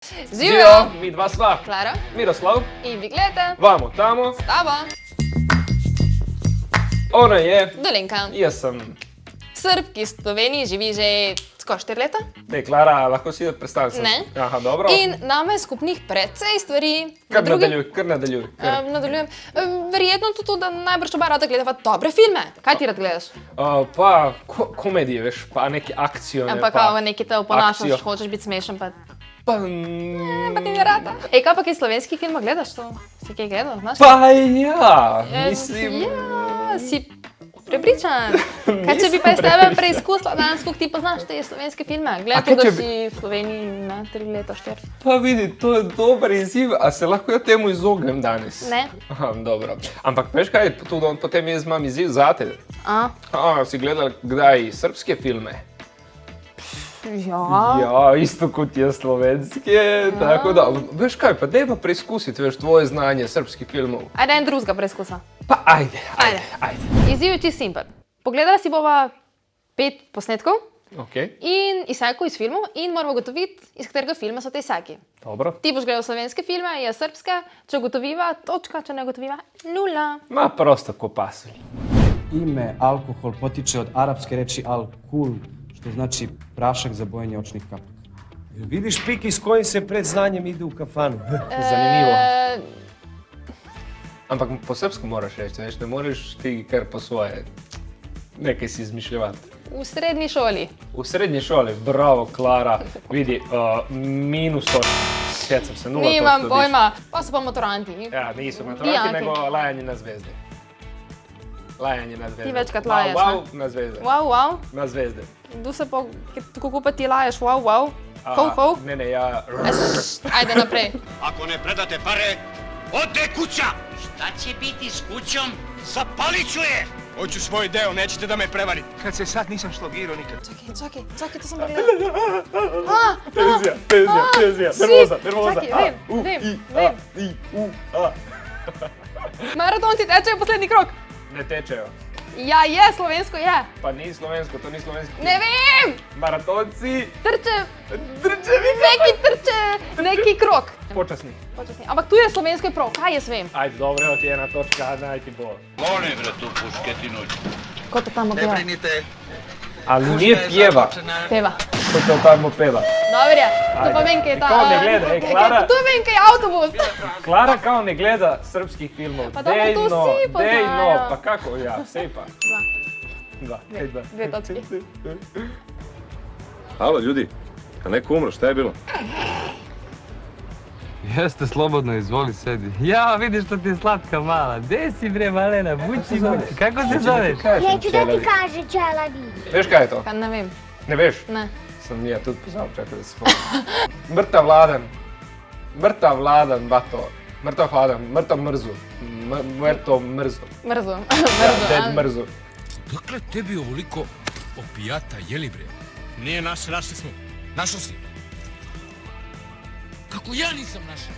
Živijo, mi dva sva, Klara Miroslav, in vi gledate vamo tamo, Stavo, ona je, Dolenka. jaz sem. Srb, ki v Sloveniji živi že skoraj 4 leta. Dej, Klara, lahko si predstavljam se? Ne. Aha, dobro. In nama je skupnih precej stvari. Kar nadaljuj. Nadaljujem. Verjetno tudi to, da najbrž oba rada gledava dobre filme. Kaj ti rad gledaš? Pa komedije, veš, pa neki akcijo. Ampak kao neki te oponašaš, hočeš biti smešen, pa Pa ti ne rada. Ej, kaj pa kaj slovenskih filmov gledaš to? Si kaj gledal, znaš? Pa ja, mislim. Ja, si prepričan. Kaj če bi pa iz tebe preizkusila danes, koliko ti poznaš te slovenske filme? Gledaj to, da si v Sloveniji na 3 leta, 4. Pa vidi, to je dober izziv, a se lahko ja temu izognem danes? Ne. Aha, dobro. Ampak veš kaj, potem jaz imam izziv zate. Si gledal kdaj srbske filme? Ja. Ja, isto kot je slovenske, tako da, veš kaj, pa daj pa preizkusiti, veš, tvoje znanje srbskih filmov. Ajde, en drugega preizkusa. Pa ajde. Izziv je čisto simpel. Pogledala si bova 5 posnetkov Okej, in izsekov iz filmov in moramo ugotoviti, iz katerega filma so te izseki. dobro. Ti boš gledal slovenske filme, jaz srbske, če ugotoviva, točka, če ne ugotoviva, 0. Ma prosto ko pasulj. Ime alkohol potiče od arapske reči al-kul, što znači prašak za bojenje očnih kapaka. Vidiš, Piki, s kojim se pred znanjem ide u kafanu. Zanimivo. Ampak po srpsku moraš reči, veš, ne moreš ti kar po svoje nekaj si izmišljati. V srednji šoli. V srednji šoli, bravo, Klara, vidi, minus točka. Sjecam se, 0 točka Nimam dobiš. pojma, pa so pa maturanti. Ja, nisu maturanti, Pijanki. nego lajanje na zvezde. Lajanje na zvezde. Ti večkrat laješ, Wow, na zvezde. Wow. Na zvezde. Du se pa, tako pa ti laješ, wow. Ho. Ne, ja. Ajde naprej. Ako ne predate pare, ode kuća! Šta će biti s kućom? Zapalit ću je! Hoću svoj deo, nećete da me prevarite. Kad se sad nisam šlogirao nikad. Čakaj, to sam pogledala. Tenzija, nervoza. Čakaj, vem. Maraton ti teče v poslednji krok. Ne tečejo. Ja, je, slovensko je. Pa ni slovensko, to ni slovenski. Ne vem, Maratonci, trče, drčevi. neki krok. Počasni. Počasni. Ampak tu je slovensko je prav, kaj jaz vem. Ajde, dobro, evo ti jedna točka, naj ti bo. Molim bre tu pušketinu. Ko to tamo peva. brinite. Ali nije pjeva, Peva. ko to tamo peva. Dobro je, to pa vem, kaj je ta... Kao ne gleda, Klara. Tu vem, kaj je avtobus. Klara kao ne gleda srpskih filmov. Pa dobro, to vsi poznajo. Dejno, pa kako, ja, sej pa. 2 točki. Halo ljudi, a neko umro, šta je bilo? Jeste, slobodno, izvoli, sedi. Ja, vidiš što ti je slatka mala. Gde si bre, malena, buči. Kako se zoveš? Neću da ti kaže čelavi. Veš kaj je to? Kaj ne vem, Ne veš? ne. Sam ja tudi poznal, čakaj da se spomnim. Mrtav vladan, bato. Mrtav hladan, mrtav mrzu. Mrtav mrzu. Mrzo. Ded mrzu. Dakle, tebi ovoliko opijata, jeli bre? Nije naše, našli smo. Našao si. Kako ja nisam našao?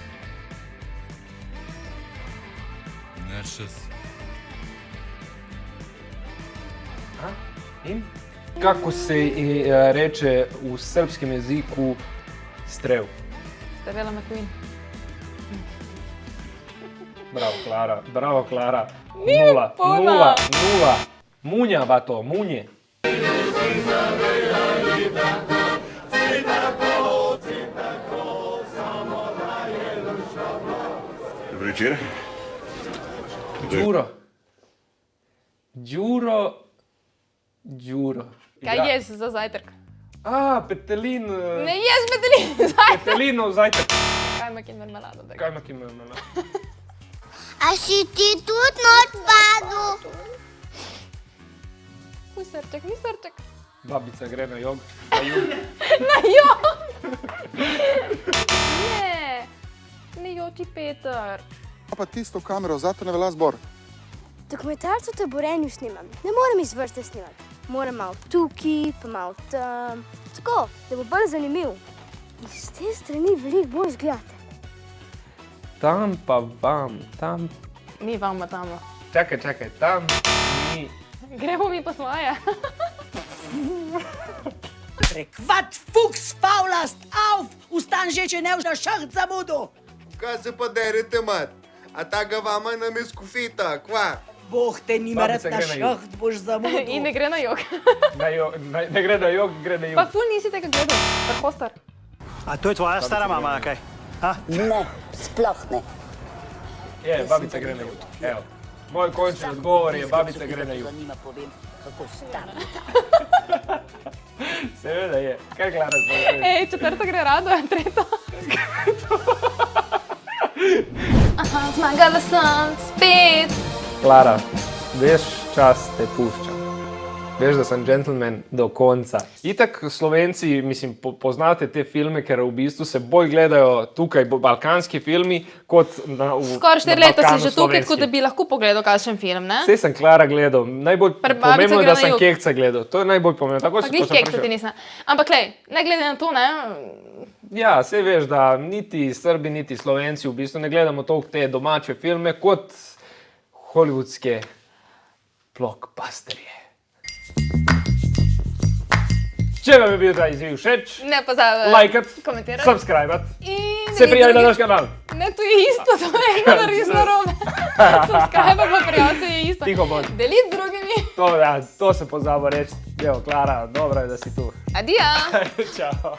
Našao si. In? Kako se reče u srpskem jeziku strev? Debela McQueen. Bravo, Klara. Nimam pojma. 0. Munja, bato, munje. Dobro večer. Đuro. Kaj ješ za zajtrk? Petelin. Ne ješ petelin zajtrk. Petelinov zajtrk. Kajmak in marmelado. da ga- Kajmak ima imena. A si ti tudi not padu? Ni srček. Babica gre na jog. Na jog! Ne joči Peter. Pa tisto kamero, zato ne velja zbor. Dokumentarce v taborenju snimam. Ne morem iz vrste snimati. Moram malo tukaj, pa malo tam. Tako, da bo bolj zanimiv. Iz te strani veliko bolj izgledate. Tam pa vam, tam. Ni vama tamo. Čakaj, tam ni. Gremo mi po svoje. Prekvat fuchs faulast, auf! Ustan že, če ne na šaht zamudu! Kaj se pa derete, mat? A ta ga vama nam je skufita, kva? Boh te nima rad na šaht, boš zamudu. In ne gre na jog. Ne gre na jog, gre na Pa jug. ful nisi tega gledal, prehostar. A to je tvoja stara mama, kaj? Ne, sploh ne. Je, babica gre na jug. Evo. Moj končni odgovor je, babica gre na jug. Nima povem, kako stara. Seveda je. Kaj Klara sprašuje? Ej, četrta gre rado, tretja. Aha, zmagala sem, spet. Klara, veš, čas te pušča. Veš, da sem gentleman do konca. Itak Slovenci, mislim, poznate te filme, ker v bistvu se bolj gledajo tukaj balkanski filmi, kot na Skoraj 4 leta si že tukaj, tako da bi lahko pogledal kakšen film, ne? Vse sem Klara gledal. Najbolj pomembno je, da sem Kekca gledal. To je najbolj pomembno. Tako Pa glih Kekca ti nisem. Ampak lej, ne glede na to, ne? Ja, saj veš, da niti Srbi, niti Slovenci v bistvu ne gledamo toliko te domače filme, kot hollywoodske blockbusterje. Če vam je bil ta izziv všeč, Ne pozabi lajkati, komentirati. subscribati, In se prijaviti na naš kanal. Ne, to je isto, to je eno res narobe. Subscribe pa prijaviti je isto. Tiho bod. Deliti z drugimi. To se pozabo reči. Evo, Klara, dobro je, da si tu. Adija. Čau.